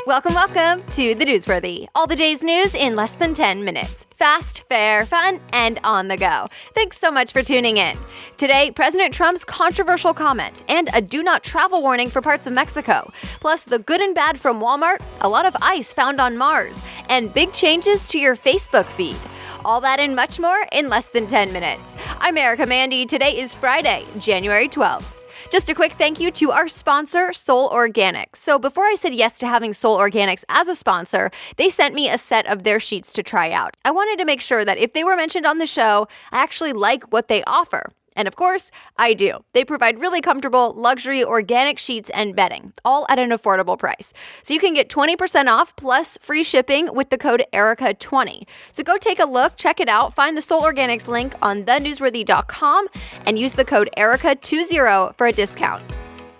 Welcome to The Newsworthy. All the day's news in less than 10 minutes. Fast, fair, fun, and on the go. Thanks so much for tuning in. Today, President Trump's controversial comment and a do not travel warning for parts of Mexico. Plus, the good and bad from Walmart, a lot of ice found on Mars, and big changes to your Facebook feed. All that and much more in less than 10 minutes. I'm Erica Mandy. Today is Friday, January 12th. Just a quick thank you to our sponsor, Thole Organics. So before I said yes to having Thole Organics as a sponsor, they sent me a set of their sheets to try out. I wanted to make sure that if they were mentioned on the show, I actually like what they offer. And of course, I do. They provide really comfortable, luxury, organic sheets and bedding, all at an affordable price. So you can get 20% off plus free shipping with the code ERICA20. So go take a look, check it out, find the Thole Organics link on thenewsworthy.com and use the code ERICA20 for a discount.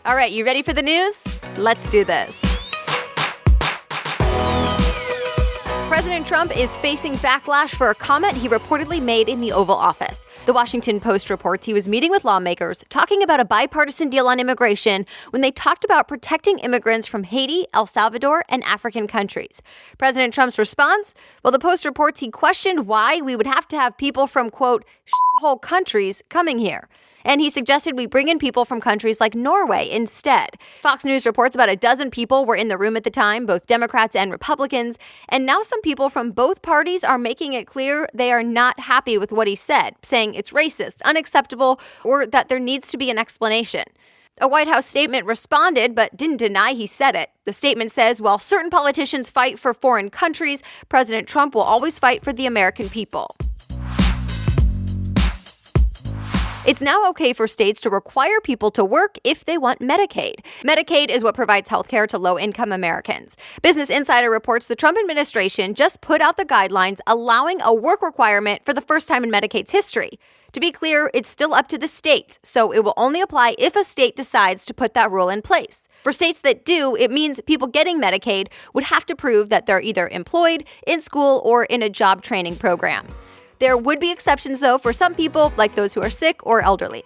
All right, you ready for the news? Let's do this. President Trump is facing backlash for a comment he reportedly made in the Oval Office. The Washington Post reports he was meeting with lawmakers, talking about a bipartisan deal on immigration when they talked about protecting immigrants from Haiti, El Salvador, and African countries. President Trump's response? Well, the Post reports he questioned why we would have to have people from, quote, shithole countries coming here. And he suggested we bring in people from countries like Norway instead. Fox News reports about a dozen people were in the room at the time, both Democrats and Republicans, and now some people from both parties are making it clear they are not happy with what he said, saying it's racist, unacceptable, or that there needs to be an explanation. A White House statement responded, but didn't deny he said it. The statement says, while certain politicians fight for foreign countries, President Trump will always fight for the American people. It's now okay for states to require people to work if they want Medicaid. Medicaid is what provides health care to low-income Americans. Business Insider reports the Trump administration just put out the guidelines allowing a work requirement for the first time in Medicaid's history. To be clear, it's still up to the states, so it will only apply if a state decides to put that rule in place. For states that do, it means people getting Medicaid would have to prove that they're either employed, in school, or in a job training program. There would be exceptions, though, for some people, like those who are sick or elderly.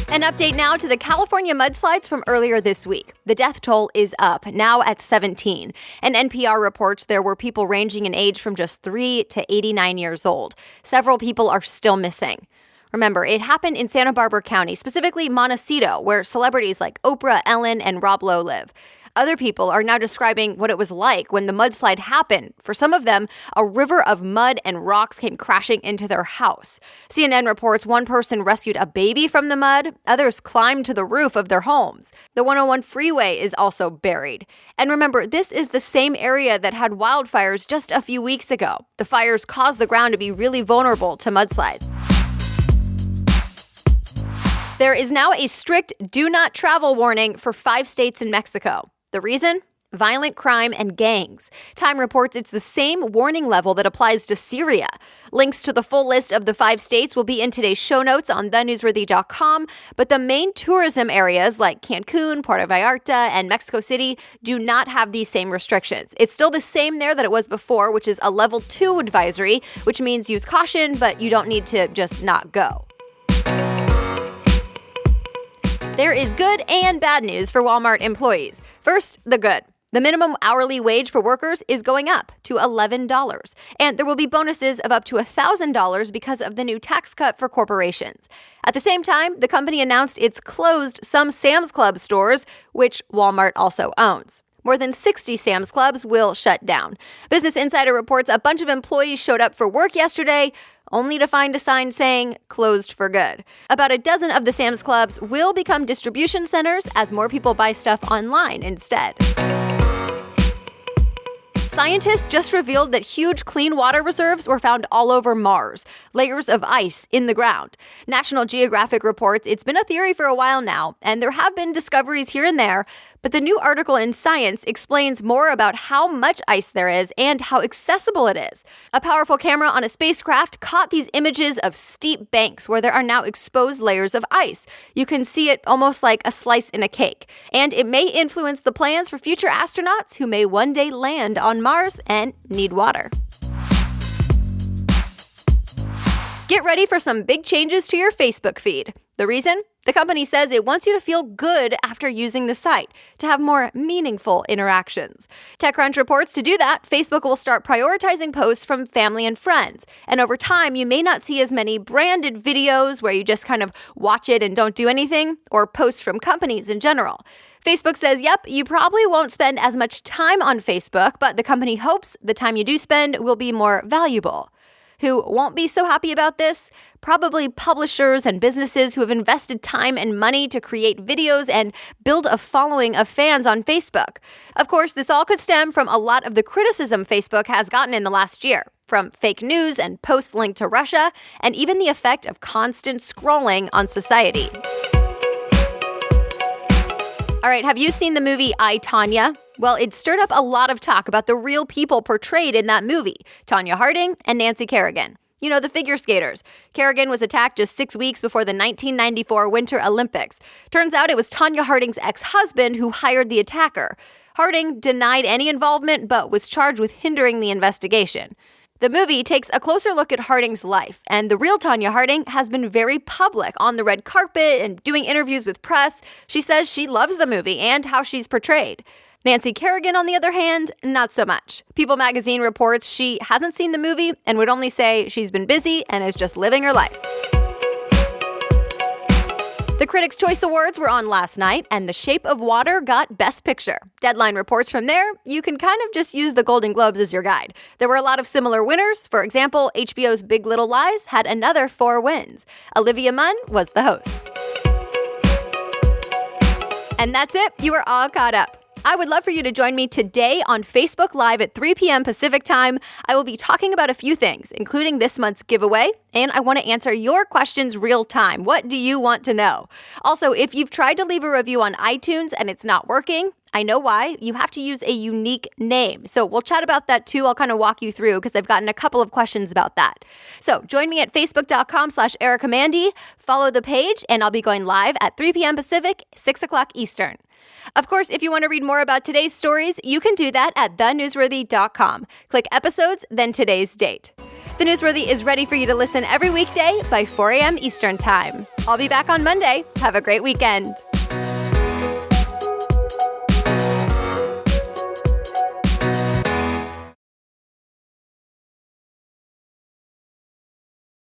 An update now to the California mudslides from earlier this week. The death toll is up, now at 17. And NPR reports there were people ranging in age from just 3 to 89 years old. Several people are still missing. Remember, it happened in Santa Barbara County, specifically Montecito, where celebrities like Oprah, Ellen, and Rob Lowe live. Other people are now describing what it was like when the mudslide happened. For some of them, a river of mud and rocks came crashing into their house. CNN reports one person rescued a baby from the mud. Others climbed to the roof of their homes. The 101 freeway is also buried. And remember, this is the same area that had wildfires just a few weeks ago. The fires caused the ground to be really vulnerable to mudslides. There is now a strict do not travel warning for 5 states in Mexico. The reason? Violent crime and gangs. Time reports it's the same warning level that applies to Syria. Links to the full list of the 5 states will be in today's show notes on thenewsworthy.com, but the main tourism areas like Cancun, Puerto Vallarta, and Mexico City do not have these same restrictions. It's still the same there that it was before, which is a level 2 advisory, which means use caution, but you don't need to just not go. There is good and bad news for Walmart employees. First, the good. The minimum hourly wage for workers is going up to $11, and there will be bonuses of up to $1,000 because of the new tax cut for corporations. At the same time, the company announced it's closed some Sam's Club stores, which Walmart also owns. More than 60 Sam's Clubs will shut down. Business Insider reports a bunch of employees showed up for work yesterday, only to find a sign saying closed for good. About a dozen of the Sam's Clubs will become distribution centers as more people buy stuff online instead. Scientists just revealed that huge clean water reserves were found all over Mars, layers of ice in the ground. National Geographic reports it's been a theory for a while now, and there have been discoveries here and there, but the new article in Science explains more about how much ice there is and how accessible it is. A powerful camera on a spacecraft caught these images of steep banks where there are now exposed layers of ice. You can see it almost like a slice in a cake, and it may influence the plans for future astronauts who may one day land on Mars and need water. Get ready for some big changes to your Facebook feed. The reason? The company says it wants you to feel good after using the site, to have more meaningful interactions. TechCrunch reports to do that, Facebook will start prioritizing posts from family and friends. And over time, you may not see as many branded videos where you just kind of watch it and don't do anything, or posts from companies in general. Facebook says, yep, you probably won't spend as much time on Facebook, but the company hopes the time you do spend will be more valuable. Who won't be so happy about this? Probably publishers and businesses who have invested time and money to create videos and build a following of fans on Facebook. Of course, this all could stem from a lot of the criticism Facebook has gotten in the last year, from fake news and posts linked to Russia, and even the effect of constant scrolling on society. All right, have you seen the movie I, Tonya? Well, it stirred up a lot of talk about the real people portrayed in that movie, Tonya Harding and Nancy Kerrigan. You know, the figure skaters. Kerrigan was attacked just 6 weeks before the 1994 Winter Olympics. Turns out it was Tonya Harding's ex-husband who hired the attacker. Harding denied any involvement but was charged with hindering the investigation. The movie takes a closer look at Harding's life, and the real Tonya Harding has been very public on the red carpet and doing interviews with press. She says she loves the movie and how she's portrayed. Nancy Kerrigan, on the other hand, not so much. People magazine reports she hasn't seen the movie and would only say she's been busy and is just living her life. The Critics' Choice Awards were on last night, and The Shape of Water got Best Picture. Deadline reports from there, you can kind of just use the Golden Globes as your guide. There were a lot of similar winners. For example, HBO's Big Little Lies had another 4 wins. Olivia Munn was the host. And that's it. You are all caught up. I would love for you to join me today on Facebook Live at 3 p.m. Pacific Time. I will be talking about a few things, including this month's giveaway, and I want to answer your questions real time. What do you want to know? Also, if you've tried to leave a review on iTunes and it's not working, I know why. You have to use a unique name. So we'll chat about that too. I'll kind of walk you through because I've gotten a couple of questions about that. So join me at facebook.com/Erica Mandy. Follow the page, and I'll be going live at 3 p.m. Pacific, 6 o'clock Eastern. Of course, if you want to read more about today's stories, you can do that at thenewsworthy.com. Click episodes, then today's date. The Newsworthy is ready for you to listen every weekday by 4 a.m. Eastern Time. I'll be back on Monday. Have a great weekend.